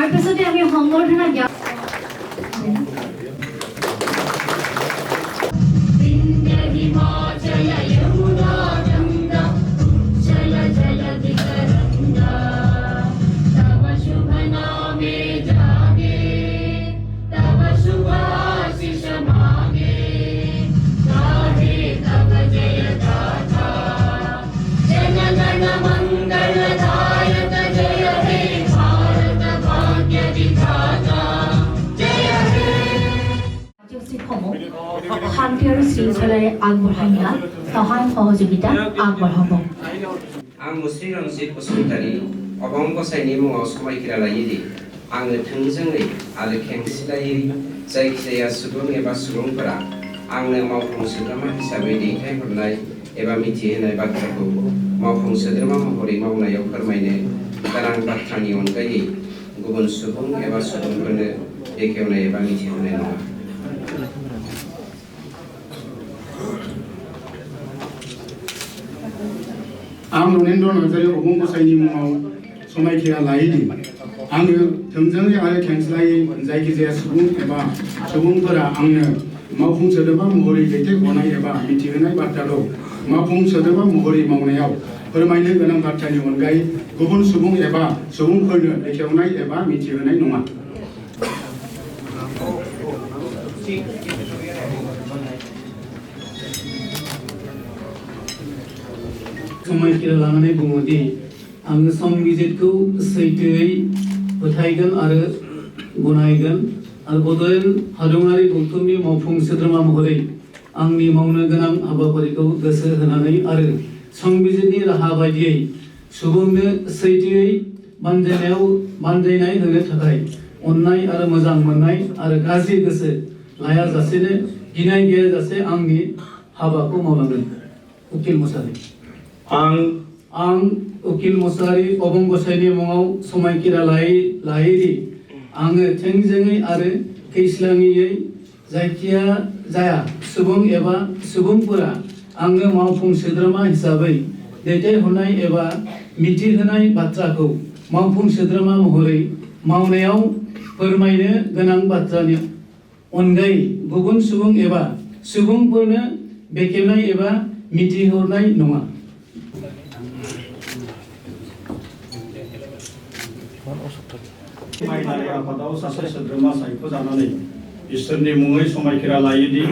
তাৰপিছতে আমি সম্বৰ্ধনা জ্ঞাপন শান্তি আৰু শৃংখলাৰে আগবঢ়াই নিয়াত সহায় সহযোগিতা আগবঢ়াব। आं मुस्रि रनजित बसुमतारी अबं गसाइनि मुङाव समायखिरा लायोदि आङो थोंजोङै आरो खेंसालियायै जायखिजाया सुबुं एबा सुबुंफोरा आंनो मावफुं सोद्रोमा हिसाबै दैथायहरनाय एबा मिथिहोनाय बाथ्राखौ मावफुं सोद्रोमा महरै मावनायाव फोरमायनो गोनां बाथ्रानि अनगायै गुबुन सुबुं एबा सुबुंफोरनो बेखेवनाय एबा मिथिहोनाय नङा। आं नरेन्द्र नार्जारी अबं गसाइनि मुङाव समायखिरा लायोदि आङो थोंजोङै आरो खेंसालियायै जायखिजाया सुबुं एबा सुबुंफोरा आंनो मावफुं सोद्रोमा महरै दैथायहरनाय एबा मिथिहोनाय बाथ्राखौ मावफुं सोद्रोमा महरै मावनायाव फोरमायनो गोनां बाथ्रानि अनगायै गुबुन सुबुं एबा सुबुंफोरनो बेखेवनाय एबा मिथिहोनाय नङा। समायखिरा लानानै बुङोदि आङो संबिजितखौ सैथोयै फोथायगोन आरो गनायगोन आरो बड'लेण्ड हादरारि गौथुमनि मावफुं सोद्रोमा महरै आंनि मावनो गोनां हाबाफारिखौ गोसो होनानै आरो संबिजितनि राहा बायदियै सुबुंनो सैथोयै बानजायनाय होनो थाखाय अननाय आरो मोजां मोननाय आरो गाज्रि गोसो लायाजासेनो गिनाय गैयाजासे आंनि हाबाखौ मावलांगोन। उकिल मुसाहारि। आं उकिल मुसाहारि अबं गसाइनि मुङाव समायखिरा लायोदि आङो थोंजोङै आरो खेंसालियायै जायखिजाया सुबुं एबा सुबुंफोरा आंनो मावफुं सोद्रोमा हिसाबै दैथायहरनाय एबा मिथिहोनाय बाथ्राखौ मावफुं सोद्रोमा महरै मावनायाव फोरमायनो गोनां बाथ्रानि अनगायै गुबुन सुबुं एबा सुबुंफोरनो बेखेवनाय एबा मिथिहोनाय नङा। माइनारि आफादाव सासे सोद्रोमा सायख'जानानै इसोरनि मुङै समायखिरा लायोदि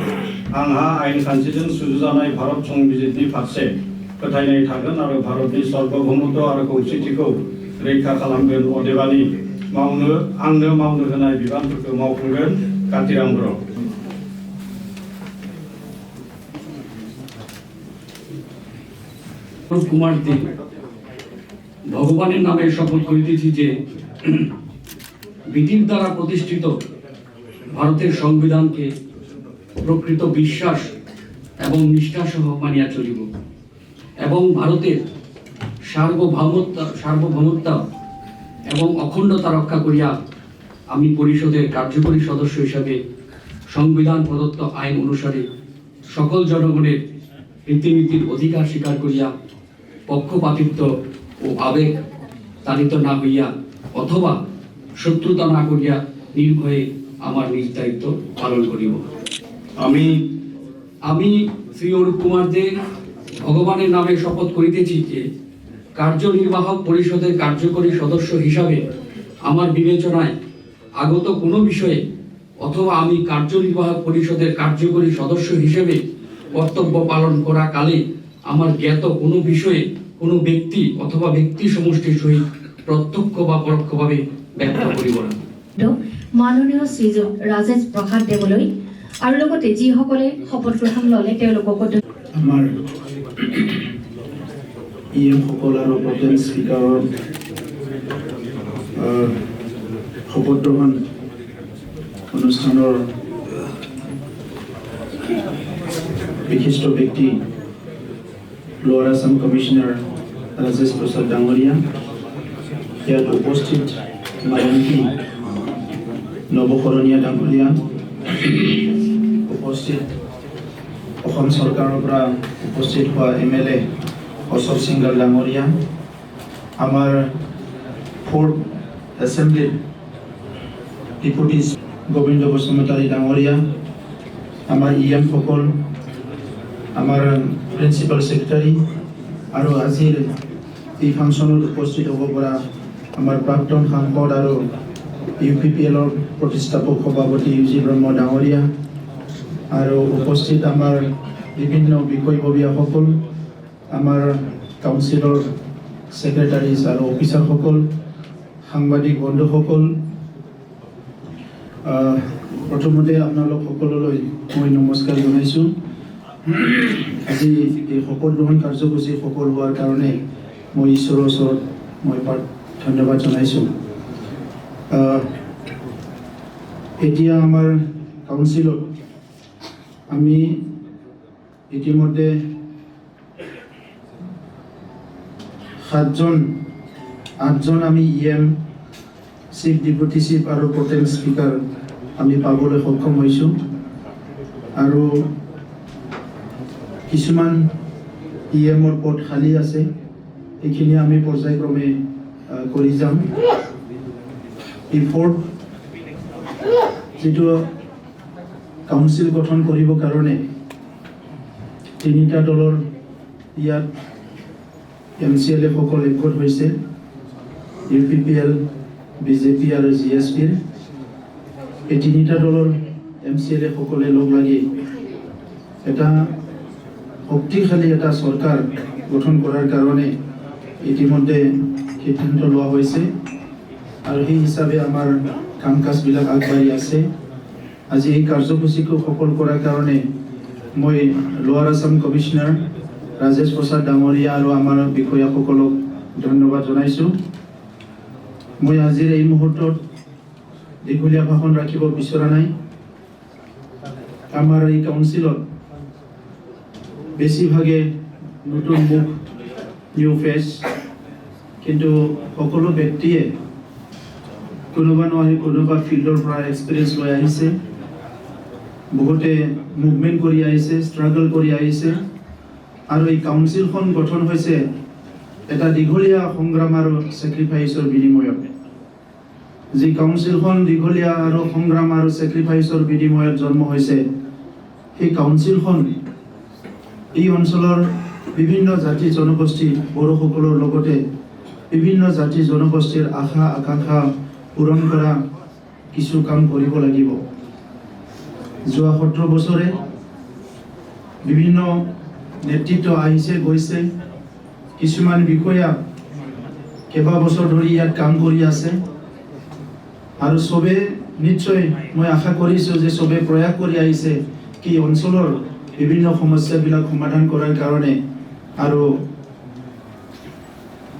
आंहा आयेन खान्थिजों सुजुजानाय भारत संबिजितनि फारसे फोथायनाय थागोन आरो भारतनि सार्वभौमत्व आरो खौसेथिखौ रैखा खालामगोन, अदेबानि आंनो मावनो होनाय बिबानफोरखौ मावफुंगोन। कातिराम बर'। কুমার দে ভগবানের নামে শপথ করিতেছি যে বিধির দ্বারা প্রতিষ্ঠিত ভারতের সংবিধানকে প্রকৃত বিশ্বাস এবং নিষ্ঠা সহ মানিয়া চলিব এবং ভারতের সার্বভৌমত্ব এবং অখণ্ডতা রক্ষা করিয়া আমি পরিষদের কার্যকরী সদস্য হিসাবে সংবিধান প্রদত্ত আইন অনুসারে সকল জনগণের রীতিনীতির অধিকার স্বীকার করিয়া পক্ষপাতিত্ব ও আবেগ তাড়িত না হইয়া অথবা শত্রুতা না করিয়া নির্ভয়ে আমার নিজ দায়িত্ব পালন করিব। আমি শ্রী অরূপ কুমার দে ভগবানের নামে শপথ করিতেছি যে কার্যনির্বাহক পরিষদের কার্যকরী সদস্য হিসাবে আমার বিবেচনায় আগত কোনো বিষয়ে অথবা আমি কার্যনির্বাহক পরিষদের কার্যকরী সদস্য হিসেবে কর্তব্য পালন করা কালে আমার জ্ঞাত কোনো বিষয়ে কোনো ব্যক্তি অথবা ব্যক্তি সমষ্টিৰ সহিত প্ৰত্যক্ষ বা পৰোক্ষভাৱে ব্যাখ্যা কৰিব না। মাননীয় শ্ৰীযুত ৰাজেশ প্ৰসাদ দেৱলৈ আৰু লগতে যিসকলে শপত গ্ৰহণ ল'লে তেওঁলোককো আমাৰ সকল আৰু প্ৰধান স্পীকাৰৰ শপত গ্ৰহণ অনুষ্ঠানৰ বিশিষ্ট ব্যক্তি লোৱাৰ আসাম কমিশনাৰ ৰাজেশ প্ৰসাদ ডাঙৰীয়া, ইয়াত উপস্থিত মায়ংকী নৱশৰণীয়া ডাঙৰীয়া, উপস্থিত অসম চৰকাৰৰ পৰা উপস্থিত হোৱা MLA অশোক সিংগাল ডাঙৰীয়া, আমাৰ 4th এছেম্বলিৰ ডেপুটি গোবিন্দ বসুমতাৰী ডাঙৰীয়া, আমাৰ EM সকল, আমাৰ প্ৰিন্সিপাল ছেক্ৰেটাৰী আৰু আজিৰ এই ফাংচনত উপস্থিত হ'ব পৰা আমাৰ প্ৰাক্তন সাংসদ আৰু UPPLৰ প্ৰতিষ্ঠাপক সভাপতি UG ব্ৰহ্ম ডাঙৰীয়া আৰু উপস্থিত আমাৰ বিভিন্ন বিষয়ববীয়াসকল, আমাৰ কাউন্সিলৰ ছেক্ৰেটাৰিজ আৰু অফিচাৰসকল, সাংবাদিক বন্ধুসকল, প্ৰথমতে আপোনালোক সকলোলৈ মই নমস্কাৰ জনাইছোঁ। আজি এই শপত গ্ৰহণ কাৰ্যসূচী সফল হোৱাৰ কাৰণে মই ঈশ্বৰৰ ওচৰত মই ধন্যবাদ জনাইছোঁ। এতিয়া আমাৰ কাউন্সিলত আমি ইতিমধ্যে 8জন আমি EM, চিফ ডেপুটি চিফ আৰু প্ৰটেম স্পীকাৰ আমি পাবলৈ সক্ষম হৈছোঁ আৰু কিছুমান EMৰ পদ খালী আছে, এইখিনি আমি পৰ্যায়ক্ৰমে কৰি যাম। এই ফ'ৰ্থ যিটো কাউন্সিল গঠন কৰিবৰ কাৰণে 3টা দলৰ ইয়াত MCLA সকল একগোট হৈছে, UPPL, BJP আৰু GSPৰ। এই 3টা দলৰ MCLA সকলে লগ লাগি এটা শক্তিশালী এটা চৰকাৰ গঠন কৰাৰ কাৰণে ইতিমধ্যে সিদ্ধান্ত লোৱা হৈছে আৰু সেই হিচাপে আমাৰ কাম কাজবিলাক আগবাঢ়ি আছে। আজি এই কাৰ্যসূচীটো সফল কৰাৰ কাৰণে মই লোৱাৰ আছাম কমিশ্যনাৰ ৰাজেশ প্ৰসাদ ডাঙৰীয়া আৰু আমাৰ বিষয়াসকলক ধন্যবাদ জনাইছোঁ। মই আজিৰ এই মুহূৰ্তত দীঘলীয়া ভাষণ ৰাখিব বিচৰা নাই। আমাৰ এই কাউন্সিলত বেছিভাগে নতুন মুখ, নিউ ফেচ, কিন্তু সকলো ব্যক্তিয়ে কোনোবা নহয় কোনোবা ফিল্ডৰ পৰা এক্সপিৰিয়েঞ্চ লৈ আহিছে, বহুতে মুভমেণ্ট কৰি আহিছে, ষ্ট্ৰাগল কৰি আহিছে আৰু এই কাউন্সিলখন গঠন হৈছে এটা দীঘলীয়া সংগ্ৰাম আৰু ছেক্ৰিফাইচৰ বিনিময়ত। যি কাউন্সিলখন দীঘলীয়া আৰু সংগ্ৰাম আৰু ছেক্ৰিফাইচৰ বিনিময়ত জন্ম হৈছে, সেই কাউন্সিলখন এই অঞ্চলৰ বিভিন্ন জাতি জনগোষ্ঠী, বড়োসকলৰ লগতে বিভিন্ন জাতি জনগোষ্ঠীৰ আশা আকাংক্ষা পূৰণ কৰা কিছু কাম কৰিব লাগিব। যোৱা 17 বছৰে বিভিন্ন নেতৃত্ব আহিছে গৈছে, কিছুমান বিষয়া কেইবা বছৰ ধৰি ইয়াত কাম কৰি আছে আৰু চবে নিশ্চয় মই আশা কৰিছোঁ যে চবে প্ৰয়াস কৰি আহিছে কি অঞ্চলৰ বিভিন্ন সমস্যাবিলাক সমাধান কৰাৰ কাৰণে আৰু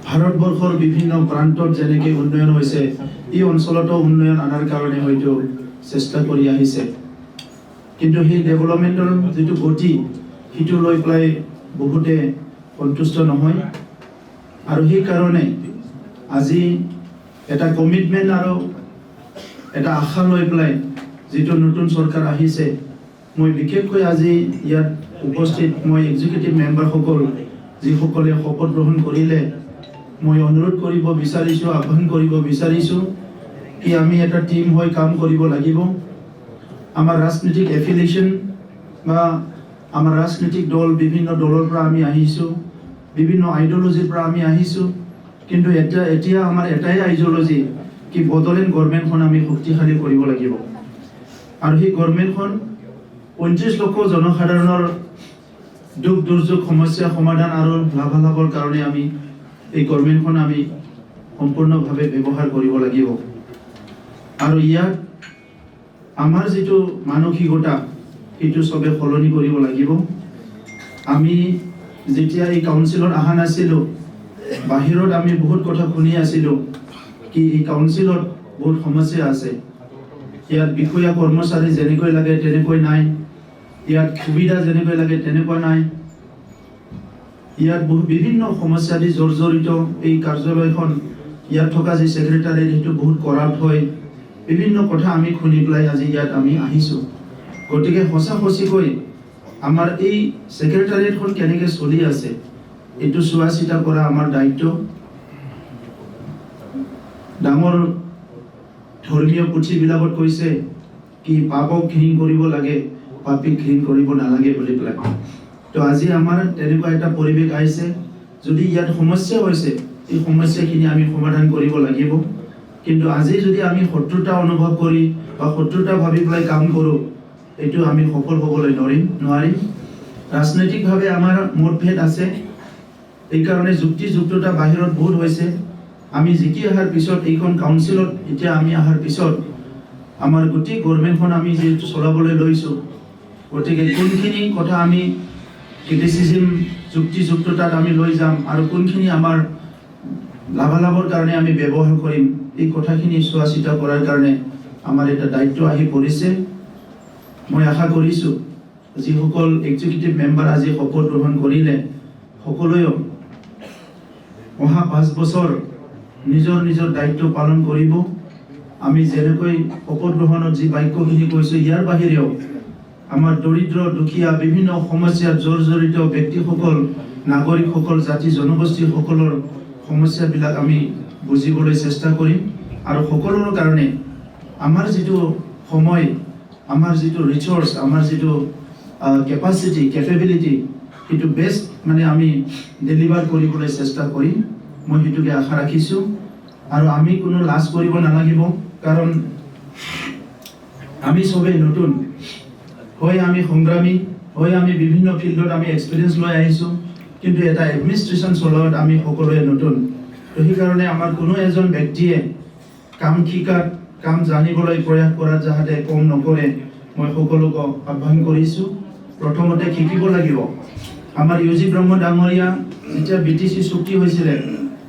ভাৰতবৰ্ষৰ বিভিন্ন প্ৰান্তত যেনেকৈ উন্নয়ন হৈছে এই অঞ্চলতো উন্নয়ন অনাৰ কাৰণে হয়তো চেষ্টা কৰি আহিছে, কিন্তু সেই ডেভেলপমেণ্টৰ যিটো গতি সেইটো লৈ পেলাই বহুতে সন্তুষ্ট নহয় আৰু সেইকাৰণে আজি এটা কমিটমেণ্ট আৰু এটা আশা লৈ পেলাই যিটো নতুন চৰকাৰ আহিছে, মই বিশেষকৈ আজি ইয়াত উপস্থিত মই এক্সিকিউটিভ মেম্বাৰসকল যিসকলে শপত গ্ৰহণ কৰিলে, মই অনুৰোধ কৰিব বিচাৰিছোঁ, আহ্বান কৰিব বিচাৰিছোঁ কি আমি এটা টিম হৈ কাম কৰিব লাগিব। আমাৰ ৰাজনৈতিক এফিলিয়েশ্যন বা আমাৰ ৰাজনৈতিক দল বিভিন্ন দলৰ পৰা আমি আহিছোঁ, বিভিন্ন আইডিঅলজিৰ পৰা আমি আহিছোঁ, কিন্তু এতিয়া আমাৰ এটাই আইডিঅলজি কি বড়োলেণ্ড গভৰ্ণমেণ্টখন আমি শক্তিশালী কৰিব লাগিব আৰু সেই গভৰ্ণমেণ্টখন 35 লক্ষ জনসাধাৰণৰ দুখ দুৰ্যোগ সমস্যা সমাধান আৰু লাভালাভৰ কাৰণে আমি এই গভৰ্ণমেণ্টখন আমি সম্পূৰ্ণভাৱে ব্যৱহাৰ কৰিব লাগিব আৰু ইয়াত আমাৰ যিটো মানসিকতা সেইটো চবে সলনি কৰিব লাগিব। আমি যেতিয়া এই কাউন্সিলত অহা নাছিলোঁ, বাহিৰত আমি বহুত কথা শুনি আছিলোঁ কি এই কাউন্সিলত বহুত সমস্যা আছে, ইয়াত বিষয়া কৰ্মচাৰী যেনেকৈ লাগে তেনেকৈ নাই, ইয়াত সুবিধা যেনেকৈ লাগে তেনেকুৱা নাই, ইয়াত বিভিন্ন সমস্যা দি জৰ্জৰিত এই কাৰ্যালয়খন, ইয়াত থকা যি ছেক্ৰেটাৰী সেইটো বহুত কৰাপ্ট হয়, বিভিন্ন কথা আমি শুনি পেলাই আজি ইয়াত আমি আহিছোঁ। গতিকে সঁচাকৈ আমাৰ এই ছেক্ৰেটাৰিয়েটখন কেনেকৈ চলি আছে এইটো চোৱা চিতা কৰা আমাৰ দায়িত্ব। ডাঙৰ ধৰ্মীয় পুথিবিলাকত কৈছে কি পাপক ঘৃণ কৰিব লাগে, পাপীক ঘৃণ কৰিব নালাগে বুলি পেলাই। তো আজি আমাৰ তেনেকুৱা এটা পৰিৱেশ আহিছে, যদি ইয়াত সমস্যা হৈছে এই সমস্যাখিনি আমি সমাধান কৰিব লাগিব। কিন্তু আজি যদি আমি শত্ৰুতা অনুভৱ কৰি বা শত্ৰুতা ভাবি পেলাই কাম কৰোঁ, এইটো আমি সফল হ'বলৈ নোৱাৰিম। ৰাজনৈতিকভাৱে আমাৰ মতভেদ আছে, এইকাৰণে যুক্তিযুক্ততা বাহিৰত বহুত হৈছে। আমি জিকি অহাৰ পিছত এইখন কাউন্সিলত এতিয়া আমি অহাৰ পিছত আমাৰ গোটেই গভৰ্ণমেণ্টখন আমি যিহেতু চলাবলৈ লৈছোঁ, গতিকে কোনখিনি কথা আমি ক্ৰিটিচিজিম যুক্তিযুক্ততাত আমি লৈ যাম আৰু কোনখিনি আমাৰ লাভালাভৰ কাৰণে আমি ব্যৱহাৰ কৰিম, এই কথাখিনি চোৱা চিতা কৰাৰ কাৰণে আমাৰ এটা দায়িত্ব আহি পৰিছে। মই আশা কৰিছোঁ যিসকল এক্সিকিউটিভ মেম্বাৰ আজি শপত গ্ৰহণ কৰিলে সকলোৱে অহা 5 বছৰ নিজৰ নিজৰ দায়িত্ব পালন কৰিব। আমি যেনেকৈ শপত গ্ৰহণত যি বাক্যখিনি কৈছোঁ, ইয়াৰ বাহিৰেও আমাৰ দৰিদ্ৰ দুখীয়া বিভিন্ন সমস্যাত জৰ্জৰিত ব্যক্তিসকল, নাগৰিকসকল, জাতি জনগোষ্ঠীসকলৰ সমস্যাবিলাক আমি বুজিবলৈ চেষ্টা কৰিম। আৰু সকলোৰ কাৰণে আমাৰ যিটো সময়, আমাৰ যিটো ৰিচোৰ্চ, আমাৰ যিটো কেপাচিটি, কেপেবিলিটি, সেইটো বেষ্ট মানে আমি ডেলিভাৰ কৰিবলৈ চেষ্টা কৰিম। মই সেইটোকে আশা ৰাখিছোঁ। আৰু আমি কোনো লাজ কৰিব নালাগিব, কাৰণ আমি চবেই নতুন, হয় আমি সংগ্ৰামী, হয় আমি বিভিন্ন ফিল্ডত আমি এক্সপিৰিয়েঞ্চ লৈ আহিছোঁ, কিন্তু এটা এডমিনিষ্ট্ৰেশ্যন চলোৱাত আমি সকলোৱে নতুন। তো সেইকাৰণে আমাৰ কোনো এজন ব্যক্তিয়ে কাম শিকাত, কাম জানিবলৈ প্ৰয়াস কৰাত যাতে কম নকৰে, মই সকলোকে আহ্বান কৰিছোঁ। প্ৰথমতে শিকিব লাগিব। আমাৰ ইউজি ব্ৰহ্ম ডাঙৰীয়া যেতিয়া BTC চুক্তি হৈছিলে,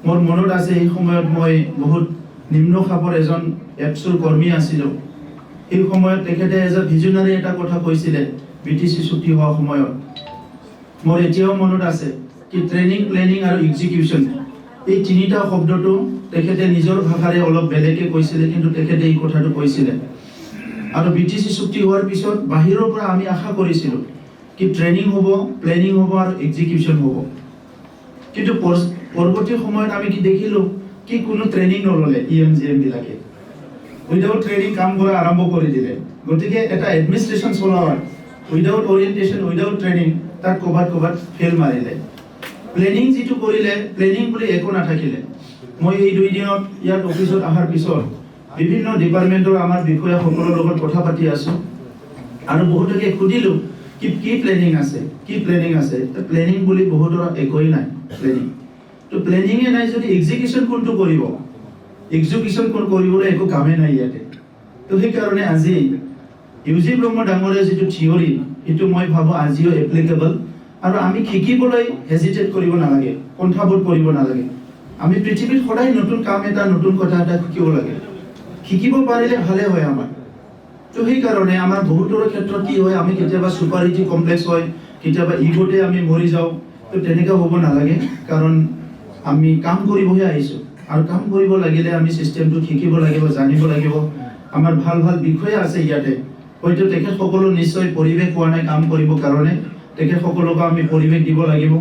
মোৰ মনত আছে সেই সময়ত মই বহুত নিম্ন খাপৰ এজন এপছৰ কৰ্মী আছিলোঁ। সেই সময়ত তেখেতে এজ এ ভিজনাৰী এটা কথা কৈছিলে BTC চুক্তি হোৱা সময়ত। মোৰ এতিয়াও মনত আছে কি ট্ৰেইনিং, প্লেনিং আৰু এক্সিকিউশ্যন, এই তিনিটা শব্দটো তেখেতে নিজৰ ভাষাৰে অলপ বেলেগে কৈছিলে, কিন্তু তেখেতে এই কথাটো কৈছিলে। আৰু BTC চুক্তি হোৱাৰ পিছত বাহিৰৰ পৰা আমি আশা কৰিছিলোঁ কি ট্ৰেইনিং হ'ব, প্লেনিং হ'ব আৰু এক্সিকিউশ্যন হ'ব। কিন্তু পৰৱৰ্তী সময়ত আমি কি দেখিলোঁ কি কোনো ট্ৰেইনিং নল'লে EMGM বিলাকে, উইদাউট ট্ৰেইনিং কাম কৰা আৰম্ভ কৰি দিলে। গতিকে এটা এডমিনিষ্ট্ৰেশ্যন চলোৱাৰ উইদাউট অৰিয়েণ্টেশ্যন, উইদাউট ট্ৰেইনিং, তাত ক'ৰবাত ফেল মাৰিলে। প্লেনিং যিটো কৰিলে, প্লেনিং বুলি একো নাথাকিলে। মই এই 2 দিনত ইয়াত অফিচত অহাৰ পিছত বিভিন্ন ডিপাৰ্টমেণ্টৰ আমাৰ বিষয়াসকলৰ লগত কথা পাতি আছোঁ আৰু বহুতকে সুধিলোঁ কি প্লেনিং আছে, কি প্লেনিং আছে। প্লেনিং বুলি বহুতৰ একোৱেই নাই প্লেনিং। তো প্লেনিঙে নাই যদি এক্সিকিউশ্যন কোনটো কৰিব, এক্সিকিউশ্যন কৰিবলৈ একো কামেই নাই ইয়াতে। তো সেইকাৰণে আজি ইউজি ব্ৰহ্ম ডাঙৰীয়া যিটো থিয়ৰী, সেইটো মই ভাবোঁ আজিও এপ্লিকেবল। আৰু আমি শিকিবলৈ হেজিটেট কৰিব নালাগে, কুণ্ঠাবোধ কৰিব নালাগে। আমি পৃথিৱীত সদায় নতুন কাম এটা, নতুন কথা এটা শিকিব লাগে। শিকিব পাৰিলে ভালে হয় আমাৰ। তো সেইকাৰণে আমাৰ বহুতৰ ক্ষেত্ৰত কি হয়, আমি কেতিয়াবা ছুপাৰিটি কমপ্লেক্স হয়, কেতিয়াবা ইগোতে আমি মৰি যাওঁ। তো তেনেকুৱা হ'ব নালাগে, কাৰণ আমি কাম কৰিবহে আহিছোঁ। আৰু কাম কৰিব লাগিলে আমি চিষ্টেমটো শিকিব লাগিব, জানিব লাগিব। আমাৰ ভাল ভাল বিষয়া আছে ইয়াতে, হয়তো তেখেতসকলো নিশ্চয় পৰিৱেশ পোৱা নাই কাম কৰিবৰ কাৰণে, তেখেতসকলকো আমি পৰিৱেশ দিব লাগিব।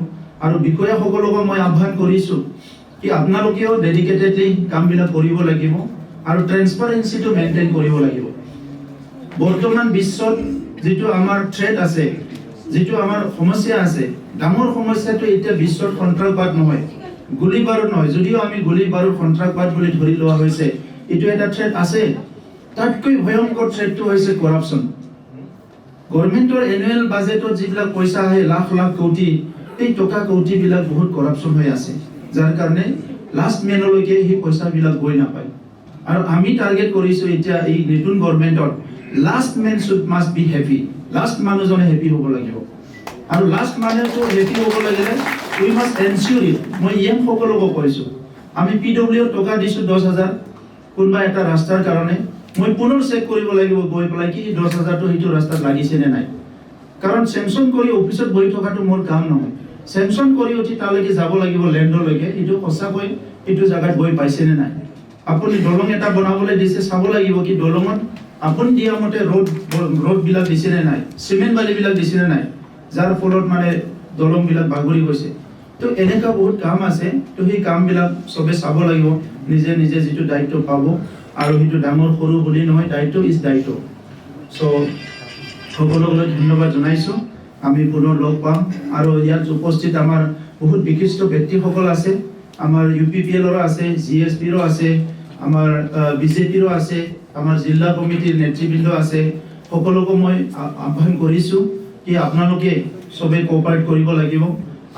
আৰু বিষয়াসকলকো মই আহ্বান কৰিছোঁ কি আপোনালোকেও ডেডিকেটেডলি কামবিলাক কৰিব লাগিব আৰু ট্ৰেন্সপাৰেঞ্চিটো মেইনটেইন কৰিব লাগিব। বৰ্তমান বিশ্বত যিটো আমাৰ থ্ৰেট আছে, যিটো আমাৰ সমস্যা আছে, ডাঙৰ সমস্যাটো এতিয়া বিশ্বত সন্ত্ৰাসবাদ নহয়, গুলি বাৰুদ নহয়। যদিও আমি গুলি বাৰুদ সন্ত্ৰাসবাদ বুলি ধৰি লোৱা হৈছে, এইটো এটা থ্ৰেট আছে। তাতকৈ ভয়ংকৰ থ্ৰেটটো হৈছে কৰাপশ্যন। গভৰ্ণমেণ্টৰ এনুৱেল বাজেটত যিবিলাক পইচা আহে লাখ লাখ কোটি, এই টকা কোটিবিলাক বহুত কৰাপশ্যন হৈ আছে, যাৰ কাৰণে লাষ্ট মেনলৈকে সেই পইচাবিলাক গৈ নাপায়। আৰু আমি টাৰ্গেট কৰিছোঁ এতিয়া এই নতুন গভৰ্ণমেণ্টত last man must be happy, last মানুহজনে হেপী হ'ব লাগিব। আৰু লাষ্ট মানুহটো হেপী হ'ব লাগিলে উই মাষ্ট এনচিয়ৰ ইট। মই সকলোকো কৈছোঁ, আমি PW টকা দিছোঁ 10,000 কোনোবা এটা ৰাস্তাৰ কাৰণে, মই পুনৰ চেক কৰিব লাগিব গৈ পেলাই কি 10,000টো সেইটো ৰাস্তাত লাগিছে নে নাই। কাৰণ চেংচন কৰি অফিচত বহি থকাটো মোৰ কাম নহয়। চেংচন কৰি উঠি তালৈকে যাব লাগিব লেণ্ডলৈকে, এইটো সঁচাকৈ এইটো জেগাত গৈ পাইছে নে নাই। আপুনি দলং এটা বনাবলৈ দিছে, চাব লাগিব কি দলঙত আপুনি দিয়া মতে ৰোডবিলাক দিছে নে নাই, চিমেণ্ট বালিবিলাক দিছে নে নাই, যাৰ ফলত মানে দলংবিলাক বাগৰি গৈছে। তো এনেকুৱা বহুত কাম আছে। তো সেই কামবিলাক চবে চাব লাগিব, নিজে নিজে যিটো দায়িত্ব পাব। আৰু সেইটো ডাঙৰ সৰু বুলি নহয়, দায়িত্ব ইজ দায়িত্ব। চ' সকলোলৈ ধন্যবাদ জনাইছোঁ। আমি পুনৰ লগ পাম আৰু ইয়াত উপস্থিত আমাৰ বহুত বিশিষ্ট ব্যক্তিসকল আছে। আমাৰ UPPLৰো আছে, GSPৰো আছে, আমাৰ BJPৰো আছে, আমাৰ জিলা কমিটিৰ নেতৃবৃন্দ আছে। সকলোকে মই আহ্বান কৰিছোঁ কি আপোনালোকে চবেই কোঅপাৰেট কৰিব লাগিব।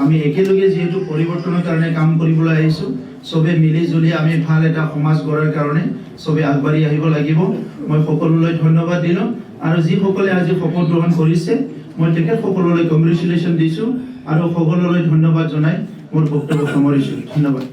আমি একেলগে যিহেতু পৰিৱৰ্তনৰ কাৰণে কাম কৰিবলৈ আহিছোঁ, চবে মিলি জুলি আমি ভাল এটা সমাজ গঢ়াৰ কাৰণে চবে আগবাঢ়ি আহিব লাগিব। মই সকলোলৈ ধন্যবাদ দিলোঁ আৰু যিসকলে আজি শপত গ্ৰহণ কৰিছে মই তেখেতসকললৈ কংগ্ৰেচুলেশ্যন দিছোঁ আৰু সকলোলৈ ধন্যবাদ জনাই মোৰ বক্তব্য সামৰিছোঁ। ধন্যবাদ।